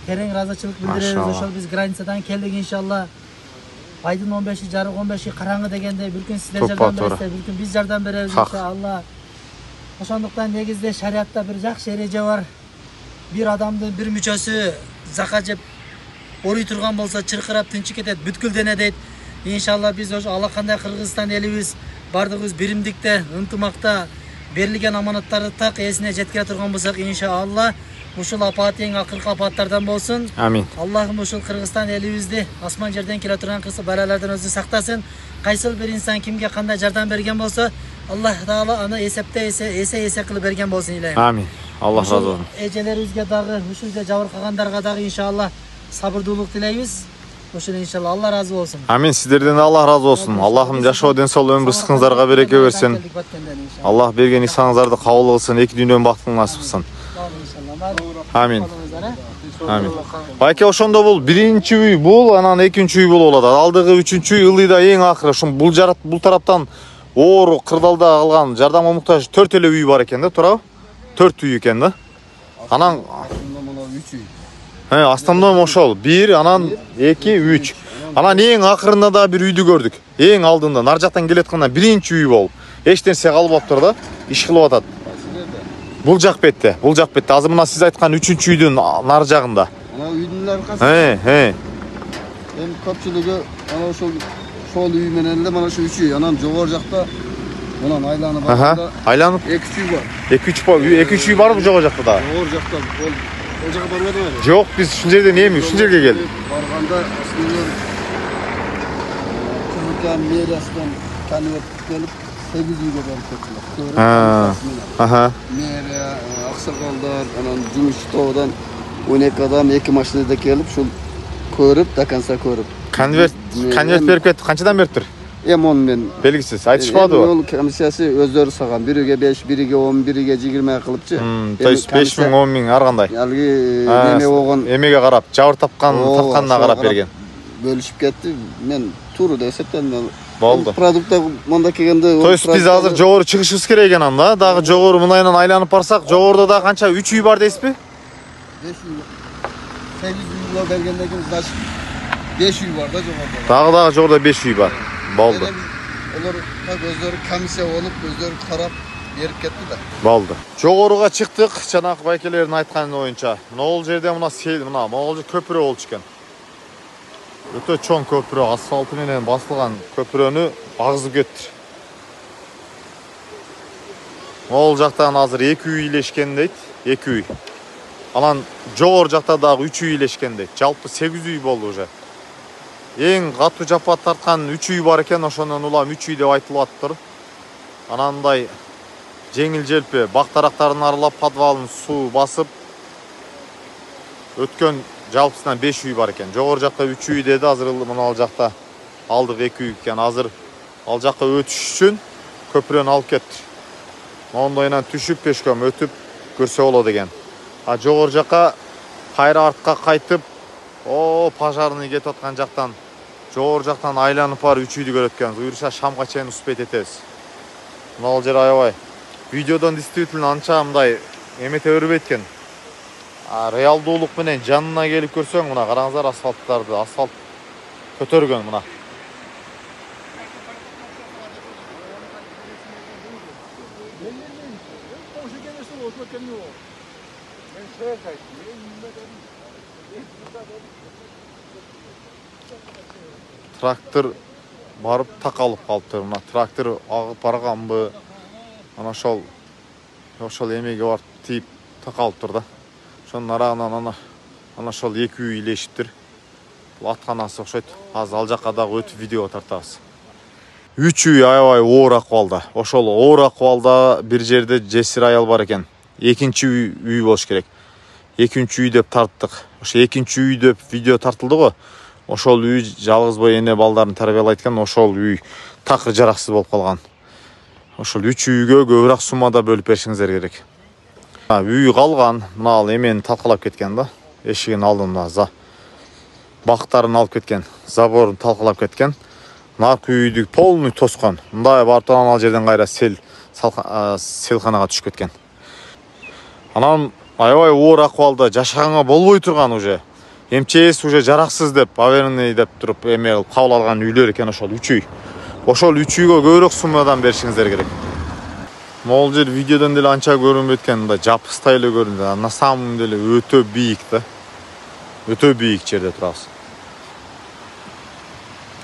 Терең ыраазычылык билдиребиз. Ошол биз границадан келдик иншалла. Айдын 15-и жарык 15-и караңгы дегенде бир күн сиздер жардам бересиздер, бир күн биз жардам беребиз иншалла. Ошондуктан негизде шариатта бир жакшы эреже бар. Бир адамдын бир мүчөсү зака жеп оруй турган болсо чыркырап тынчы кетет, бүткүлдөнө дейт. Иншалла биз ошо алакандай Кыргызстан элибиз бардыгыбыз биримдикте, ынтымакта берилген аманаттарды так эсине жеткире турган болсок иншалла ушул апаат эң акыркы апааттардан болсун. Амин. Аллахым ушул Кыргызстан элибизди асман жерден келе турган кысы балалардан өзү сактасын. Кайсыл бир инсан кимге кандай жардам берген болсо, Аллах Таала аны эсе кылып берген болсун илейм. Амин. Аллах разы болсун. Эжелерибизге дагы, ушул жабыркагандарга дагы иншалла сабырдуулук тилейбиз. Ошол иншалла Алла разы болсун. Амин. Сиздерден Аллах разы болсун. Аллахым жашоо ден сол өмүр рызкыңыздарга береке берсин. Аллах берген исаңыңыздарды кабыл кылсын, эки дүйнөнүн бактын насып кылсын. Амин. Амин. Байке ошондо бул биринчи үй бул, анан экинчи үй болуп атат. Алдыгы үчүнчү үй ылыйда эң акыры. Ушул бул тараптан оор кырдалда калган жардамга муктаж 4 эле үй бар экен да, туурабы? 4 үй экен да. Анан астамдон ошол 1, анан 2, 3. Анан эң акырында да бир үйдү көрдүк. Эң алдында нар жактан келетканда биринчи үй болуп. Эч нерсе калбаптыр да, иш кылып атат. Бул жак бетте. Азыр мына сиз айткан 3-үчү үйдүн нар жагында. Ana үйдүн аркасы. Эми көпчүлүгү ana ошол үй менен эле mana şu 3 үй. Анан жогору жакта мынан айланып барганда айланып 2 үй бар. 2-3 үй барбы жогору жакта да? Жогору жакта ол жака барбадыңар беле? Жок, биз ушул жерден эми ушул жерге келдик. Барганда аслында Кыргызстан мэриясынан конверт келип 8 үйгө барып кеттилер. Мэрия, аксакалдар, анан жумушчу тобудан 12 адам 2 машинада келип, ушул көрүп, до конца көрүп. Конверт берип кетти. Канчадан бериптир? Эми onu мен белгисиз, айтышпадыбы? Ол комиссиясы өздөрү саган. Бириге 5, бириге 10, бириге 20 кылыпчы. То есть 5 миң, 10 миң ар кандай? Алги неме болгон. Эмеге карап, жабыр тапканына карап берген. Бөлүшүп кетти. Мен тууру деп эсептедим. Болду. Продукта монда келгенде То есть биз азыр жогору чыгышыбыз керек экен анда, дагы жогору мындайынан айланып барсак, жогоруда да канча 3 үй бар дейсизби? 5 үй. 8 үй бергенден кийин значит 5 үй бар да жогоруда. Дагы жогоруда 5 үй бар. Болду. Олар так өздөрү комиссия болуп, өздөрү карап берип кетти да. Болду. Жогоруга чыктык, жанагы байкелердин айтканы боюнча. Могул жерде мына могул көпүрө болчу экен. Өтө чоң көпүрө, асфальты менен басылган көпүрөнү агызып кетти. Могул жактан азыр 2 үй илешкен дейт, 2 үй. Анан жогору жакта дагы 3 үй илешкен дейт. Жалпы 8 үй болду уже. Эң катуу жапат тарткан 3 үй бар экен, ошондон улам 3 үй деп айтылып атыптыр. Анандай жеңил желпи бак тарактарын аралап подвалын суу басып өткөн жалпысынан 5 үй бар экен. Жогору жакта 3 үй деди, азыр мына ал жакта алдык 2 үй экен. Азыр ал жакка өтүш үчүн көпүрөнү алып кетти. Ондойнан түшүп пешком өтүп көрсө болот экен. А жогору жакка кайра артка кайтып, пожарный кетип аткан жактан жогору жактан айланып барып 3 үйдү көрөт экен. Буюрса шамга чейин успеть этебиз. Мынау жер аябай. Видеодан действительно анча мындай эмете өрүп эткен. Реалдуулук менен жанына келип көрсөң, мына караңыздар асфальттарды, асфальт көтөргөн мына. Трактор барып такалып калыптыр. Мына трактор агып барганбы? Ана ошол эмеге барып тийип такалыптыр да. Ошонун арагынан ана ошол эки үй илешиптир. Бул атканасы окшойт. Азыр ал жакка дагы өтүп видео тартабыз. 3 үй аябай оор акыбалда. Ошол оор акыбалда бир жерде жесир аял бар экен. Экинчи үй болуш керек. Экинчи үй деп тарттык. Ошо экинчи үй деп видео тартылды го. Ошол үй жалгыз бой эне балдарын тарбиялайт экен. Ошол үй такыр жараксыз болуп калган. Ошол 3 үйгө көбүрөөк суммада бөлүп беришиңиздер керек. Үй калган. Мына ал эмени талкалап кеткен да. Эшигин алдында бактарын алып кеткен. Заборун талкалап кеткен. Наркы үйдү полный тоскон. Мындай барып ал жерден кайра селханага түшүп кеткен. Анан аябай оор акыбалда жашаганга болбой турган уже. МЧС уже жараксыз деп, аварийный деп туруп эме кылып кабыл алган үйлөр экен ошол 3 үй. Ошол 3 үйгө көбүрөөк суммадан беришиңиздер керек. Могул жер видеодон деле анча көрүнбөйт экен, мындай жапыстай эле көрүндү. На самом деле өтө бийик да. Өтө бийик жерде турабыз.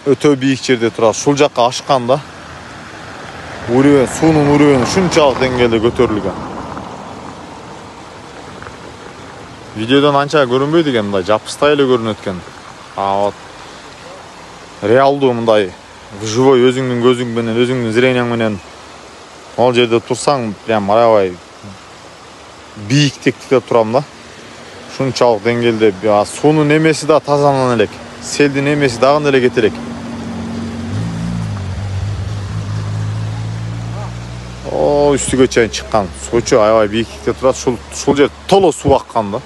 Өтө бийик жерде турабыз. Шул жакка ашканда уровень, суунун уровени ушунчалык деңгээлде көтөрүлгөн. Видеодон анча көрүнбөйт экен, мындай жапыстай эле көрүнөт экен. Вот реалдуу мындай живой өзүңдүн көзүң менен, өзүңдүн зрениең менен ал жерде турсаң, прям аябай бийиктикте турам да. Ушунчалык деңгээлде суунун эмеси да тазалана элек. Селдин эмеси дагы эле кете элек. Үстүгө чейин чыккан. Суучу аябай бийиктикте турат. Шул жер толо суу аккан да.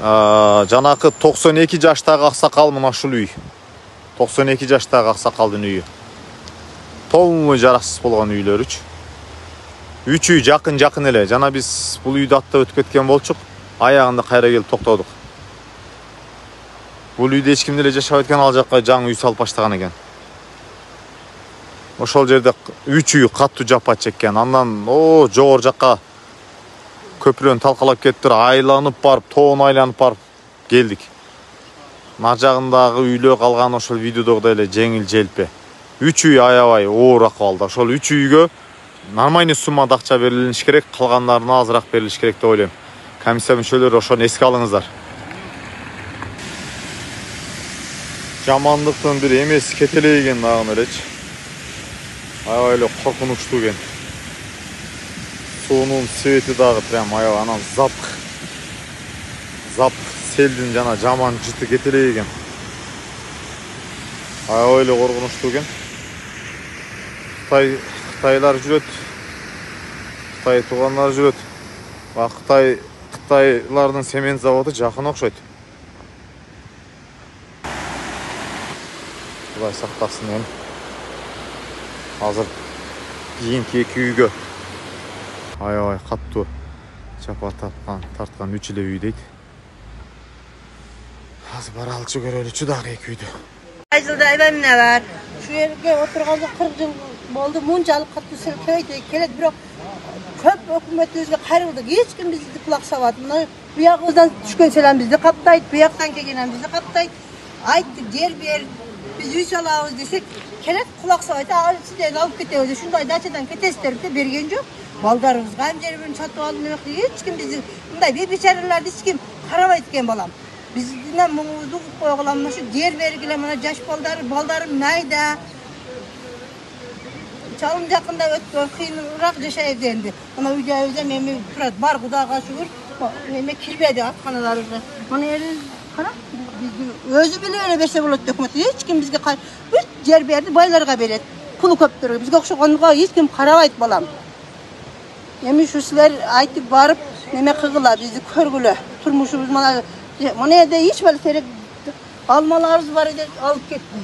Жанакы 92 жаштагы аксакал мына ушул үй. 92 жаштагы аксакалдын үйү. Полный жараксыз болгон үйлөрүч. 3 үй жакын эле. Жана биз бул үйдү аттап өтүп кеткен болчук. Аягында кайра келип токтодук. Бул үйдө эч ким деле жашабайт экен, ал жакка жаңы үй салып баштаган экен. Ошол жерде 3 үй каттуу жапа чеккен. Андан жогор жакка көпүрөнү талкалап кетиптир. Айланып барып, тоон айланып барып келдик. Нар жагындагы үйлөр калган ошол видеодогудай эле жеңил желпе. 3 үй аябай оор акыбалда. Ошол 3 үйгө нормальный суммада акча берилиш керек, калгандарына азыраак берилиш керек деп ойлойм. Комиссия мүчөлөрү ошону эске алыңыздар. Жамандыктын бир эмеси кетелеген дагы элечи. Аябай эле коркунучтуу экен. Суунун свети дагы прям аябай анан запах селдин жана жаман жыты кетелеген. Аябай эле коркунучтуу экен. Кытайлар жүрөт. Кытай туугандар жүрөт. Кытайлардын цемент заводу жакын окшойт. Кудай сактасын эми. Азыр кийинки эки үйгө аябай каттуу жапа тарткан 3 эле үй дейт. Азыр баралчы көрөлүчү дагы эки үйдү. Жылда эмне бар? Şu yerге отырганга 40 жыл болду. Мунчалык каттуу селкебейт келет, бирок көп өкмөтүбүзгө кайрылдык. Эч ким бизди кулак сабат. Мына буягыбыздан түшкөн селен бизди каптайт, буяктан келген бизди каптайт. Айттык, жер бер, биз үй салабыз десек, келет кулак сабайт. Сиздерди алып кетебиз. Ушундай дачадан кетесиздер деп берген жок. Балдарыбызга ам жерин сатып алып эмек эч ким бизди мындай бейбечараларды эч ким карабайт экен балам. Бизден муңубузду угуп койгула, мына ушу жер бергиле, мына жаш балдарым майда. Чалым жакында өткөн кыйыныраак жашайбыз энди. Мына үйдө эми турат, бар Кудайга шүгүр. Эме кирбеди атканаларыбызга. Мына элин кара, бизди өзү биле эле берсе болот өкмөт. Эч ким бизге бүт жер берди, байларга берет. Пулу көптөргө. Бизге окшогонго эч ким карабайт балам. Эми ушу силер айтып барып, неме кылгыла, бизди көргүлө. Турмушубуз мына жерде эч бала терек Almalarımız var idi, alıp gittim.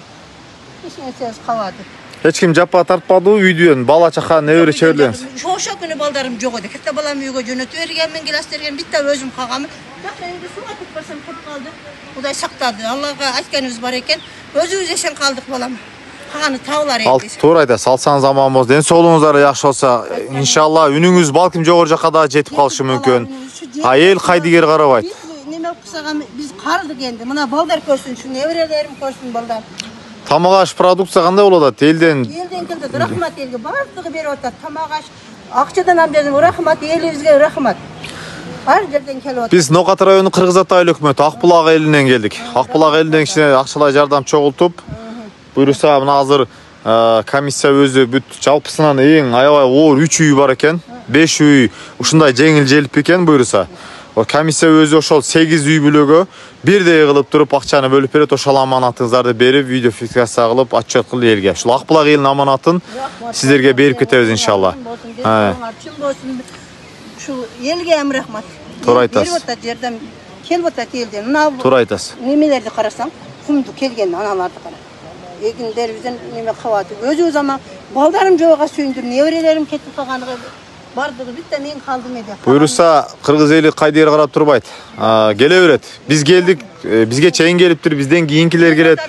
Hiç nesiniz kavadı. Hiç kim jappa tartmadı uyduyon. Bala çaqa nevere çevirleniz. Şoşa günü baldarım yok idi. Katta balam uyga jönötüp bergen, men gilaslarga bitta özüm kagamı. Jakta endi suga atıp barsam ketip kaldı. Kuday sakladı. Allah'a aytganыбыз бар eкен. Özübüz eşen kaldık balam. Kagаны табылар Al endi. to'g'ri aytasiz. Salsanız amonmiz. Den sog'lig'ingiz yaxshi bo'lsa, inshaalloh uningizz balkim jog'or joqqa da jetib qolishi mumkin. Ayel qaydiger qarab ayt. Nima qilsam biz qardik endi. Mana baldar ko'rsin, shu nevrelerim ko'rsin baldar. Tamoq ash produksiya qanday bo'ladi? Elden Keldi, rahmat elga barlig'i berib o'tadi. Tamoq ash aqchadan ham dedim, rahmat elimizga rahmat. Har yerden kelyapti. Biz Noqat rayonu Qirg'izatay hökuməti Aqbulaq elindən geldik. Aqbulaq elindən kişine aqçalay jardam çoğultup buyursa mına hazır komissiya özü büt жалпысынан eң аябай оор 3 үй бар eкен. 5 үй ушундай жеңил желип экен buyursa. O komissiya özü ошол 8 үй бөлөгө бирдей кылып туруп акчаны бөлүп берет. Ошол аманатыңыздарды берип, видео фиксация кылып, отчет кылып элге. Ушул Aqbulaq элинин аманатын сиздерге берип кетебиз иншалла. Şu elge hem rahmat. To'g'ri aytasiz. Berib o'tadi yerdan kelib o'tadi eldan. Mana bu To'g'ri aytasiz. nemelerni qarasam, kumdu kelgan analarni qara. Eginler bizden neme qavati. Özü zaman baldarım joyga suyundur, nevrelerim ketip qolganiga bardığı bitta men kaldım edi. Buyursa Qırgız eli qayda yer qarab turbayt. Gele beret. Biz geldik, bizge çeyin geliptir, bizden kiyinkiler gelet.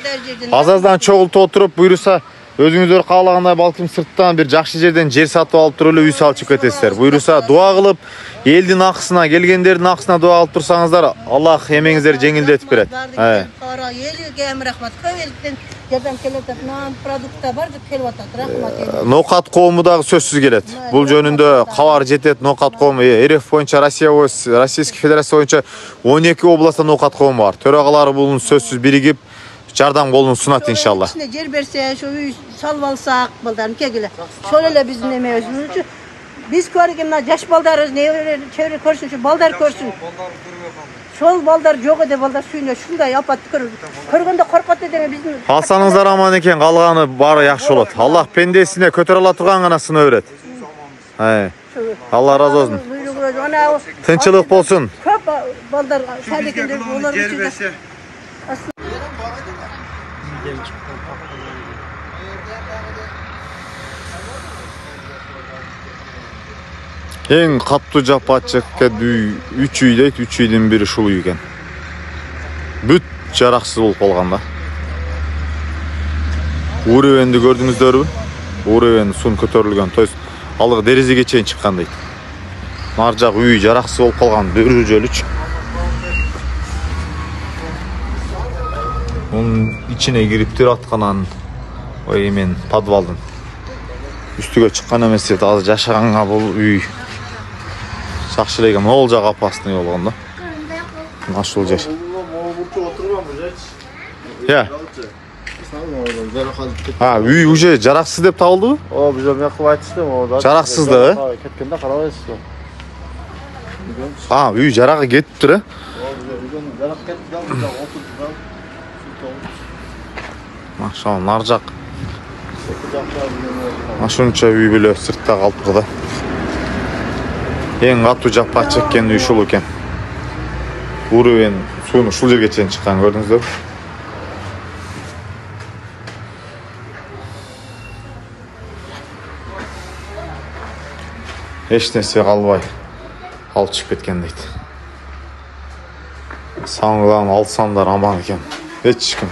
Azazdan çoğultu oturup buyursa özüңүздөр каалagандай балким сырттан бир жакшы жерден жер сатып алып туруп эле үй салып чыгып кетесиздер. Буйруса дуа кылып, элдин акысына, келгендердин акысына дуа кылып турсаңыздар, Аллах эмеңиздерди жеңилдетип берет. Кара элге hem rahmat. Кабелден жерден келет, нан продукта бар деп келип атат. Рахмат. Ноқат коому дагы сөзсүз келет. Бул жөнүндө кабар жетет. Ноқат коому РФ боюнча Российский Федерация боюнча 12 областта ноқат коому бар. Төрагалары бунун сөзсүз биригип жардам колун сунат иншалла. İçine yer berse, şu üy salып alsak baldarım kegile. Şöyle bizim neme özümüz için. Biz körgümden yaş baldarız, ne çevre körsün, şu baldar körsün. Şol baldar yok ede baldar suyuna şunday yapatı körür. Körgünde korkut edeme bizim. Алсаңыздар аман экен, калганы баары жакшы болот. Аллах пендесине көтөрө ала турган гана сыноо берет. Алла разы болсун. Тынчылык болсун. Köp baldar sadekender onlar için. Эң каттуу жапа чыккан үй 3 үй дейт, 3 үйдүн бири ушул үй экен. Бүт жараксыз болуп калган да. Уребенди көрдүңүздөрбү? Уребенин суун көтөрүлгөн, то есть алыгы дерезеге чейин чыккан дейт. Нар жак үй жараксыз болуп калган, бөрүжөлүч. Onun içine girip atkанан ой мен подвалдын үстүгө чыккан эмес дейт. Азыр жашаганга бул үй жакшы эле экен. Могул жак опасный болгон да. Ушул жер. Я. Үй уже жараксыз деп табылдыбы? О, биз эме кылып айтышты, о. Жараксыз да, кеткенде карабайсызбы? Үй жарагы кетиптир, э? Жарак кетти да, отурду да. Машалла, нар жак. Ашунча үй бүлө сыртта калыптыр да. Эң катуу жапа чеккен үй ушул экен. Урубен сууну ушул жерге чейин чыккан, көрдүңүздөр. Эч нерсе калбай алып чыгып кеткен дейт. Саңгылан алсамдар аман экен. Эч ким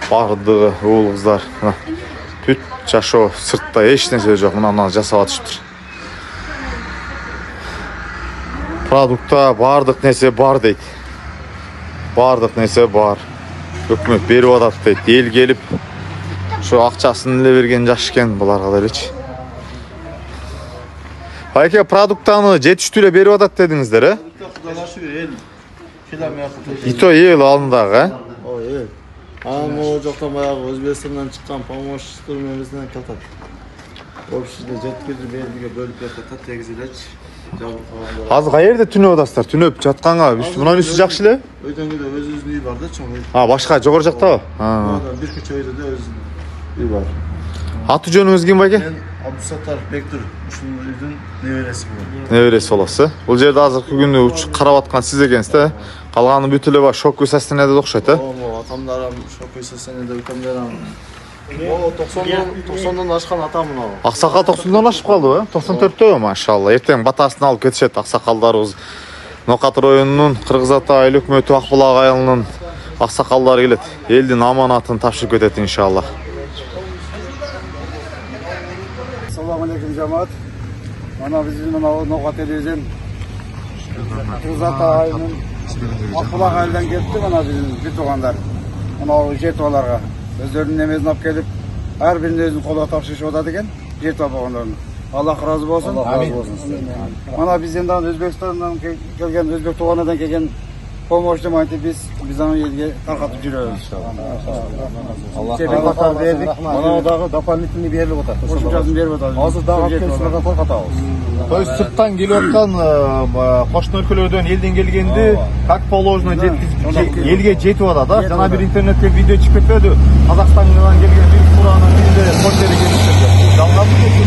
бардыгы уул кыздар бүт жашоо сыртта эч нерсе жок. Мына жасап атышыптыр. Продукта бардык нерсе бар дейт. Бардык нерсе бар. Өкмөт берип атат дейт. Эл келип ошо акчасын эле берген жакшы экен буларга делечи. Айке продуктаны жетиштүү эле берип атат дедиңиздер, э? Ито эл алдындагы, э? О, эл. Могу жоктон баягы Өзбекстандан чыккан помощниктер менен калтат. Общийде жеткирип элге бөлүп жатат, тегиз элечи. Азыр каерде түнөп атасыздар? Түнөп жатканга мунун үстү жакшы эле? Өйдөнгөдө өзүбүздүн үй бар да, чоң үй. Башка жогору жактабы? Бир көчө өйдө да өзүбүздүн үй бар. Аты жөнүңүз ким байке? Мен Абдусаттар Бектур, ушул үйдүн небереси болот. Небереси болосуз, э? Бул жерде азыркы күнү карап аткан сиз экенсиз да. Калганы бүт эле шок көсөсүнө да окшойт, э? Ооба, атамдарым шок көсөсүнө да өкөмдөрүм. О, 90-дан ашкан атам мына. Аксакал 90-дан ашып калды, э? 94-тө, машалла. Эртең батасын алып кетишет аксакалдарыбыз. Ноқат районунун Кыргыз Ата айыл өкмөтү Акбулак айылынын аксакалдары келет. Элдин аманатын тапшырып кетет иншалла. Assalamu alaikum cemaat. Mana bizim Nokat Eliz'in Kırgız Ata ayının Akbulak ayından gitti bana bizim bir doğanlar. Ona jet olarga. Özlerinin nemezini alıp gelip her birinin özünün kolu tapşırış odadı gen jet olanlarını. Allah razı olsun. Allah razı olsun. Mana bizden Özbekistan'dan gelgen, Özbek doğanadan gelgen pomoşlu manti biz onun yerine tarkatıp yürüyoruz inşallah. Allah Çevik batar verdik. Mana odağı doполнительный berilip otar. Koşumcasını verip otar. Hazır daha kemsizlerden korkatабыз. То есть сырттан келип аткан кошуна өлкөлөрдөн элден келгенди как положено элге жетип атат, да? Жана бир интернетте видео чыгып кетпеди. Казакстандан келген бир фуранын биринде кошери келишти. Жалгабы кетти.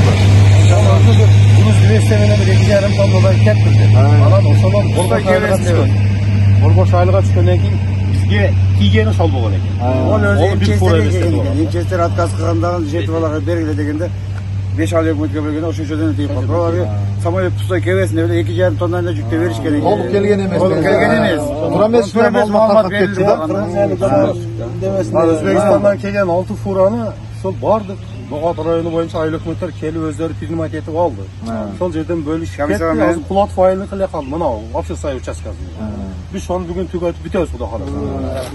Bunun güneşte menен 2,5 tonnadan kettirdi. Anam ошондон борбош айылга түшкөн. Борбош айылга түшкөндөн кийин бизге тийгени сол болгон экен. Ол өзü Ол бир фура эмес экен. Emçester отказ кылгандагы жетип алага бергиле дегенде 5 ай өкмөткө бергенде ошончодон тийип калды. Алар самолет тустай кебесине 2,5 тоннадан жүктөп беришкен экен. Толук келген эмес. Толук келген эмес. Тура эмес маалымат кетти, да? Өзбекстандан келген 6 фураны сол бардык Ноқат району боюнча айыл өкмөттөр келип өздөрү принимать этип алды. Сол жерден бөлүшүп кетти. Азыр Кулат файлы эле калды. Мына вообще сай участкасы. Биз шону бүгүн түгөтүп бүтөбүз Кудай кааласа.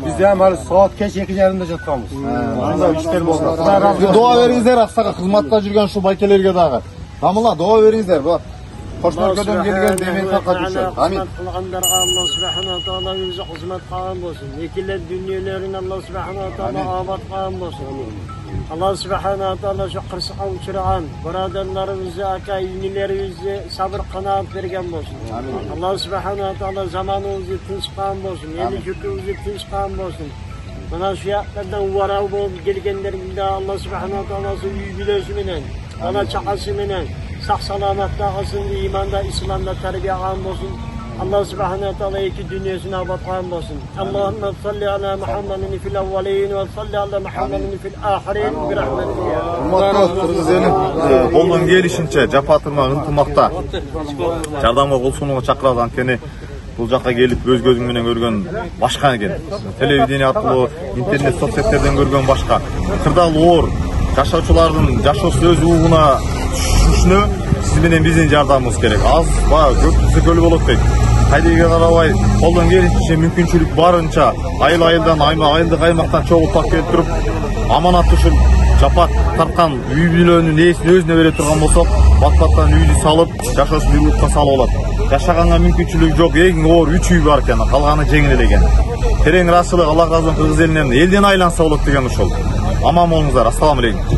Биз дем ары саат кеч 2:30-да жатканбыз. Анда иштер болду. Дуа бериңиздер аксага кызматта жүргөн ушул байкелерге дагы. Тамыла дуа бериңиздер. Кошуна өлкөдөн келген демен таркатышат. Амин. Кылгандарга Алла субхана ва таала өзү кызмат кылган болсун. Экилер дүйнөлөрүн Алла субхана ва таала абад кылган болсун. Allah subhanahu wa ta'ala şu kırsığa uçurağan, buradanlarımızı, aka inilerimizi sabır kanaat vergen olsun. Allah subhanahu wa ta'ala zamanımızı tinç kılan olsun, yeni yükümüzü tinç kılan olsun. Bana şu yaplardan varav olup gelgenlerinde Allah subhanahu wa ta'ala su yüzülösümünen, bana çakasımınen, sağ salamatla kalsın, imanda, İslam'da terbiye kılan olsun. Allah subhanahu wa ta'ala iki dünyasına abatkan olsun. Allahümme salli ala Muhammedin fil evvelin ve salli ala Muhammedin fil ahirin bir rahmetin ya. Урматтуу кыргыз эли колдон келишинче жапатырма ынтымакта жардамга кол сунууга чакырат. Анткени бул жакка келип өз көзүң менен көргөн башка экен. Телевидение аркылуу, интернет соцсеттерден көргөн башка. Кырдаал оор жашоочулардын жашоосу өз угуна түшүшүнө сиз менен биздин жардамыбыз керек. Аз ба көп түзө көл болот дейт. Кайдыга карабай колдон келишинче мүмкүнчүлүк барынча айылдан айылдык аймактан чогулуп тап келип туруп аманат ушул жапат тарткан үй бүлөнүн ээсин өзүнө бере турган болсок, бат-баттан үйдү салып жашоосун бир урукка салып болот. Жашаганга мүмкүнчүлүк жок, эң оор 3 үй бар экен, калганы жеңил эле экен. Терең ыраазычылык Аллах разы болсун кыргыз элинен элден айланса болот деген ушул. Аман болуңуздар. Ассаламу алейкум.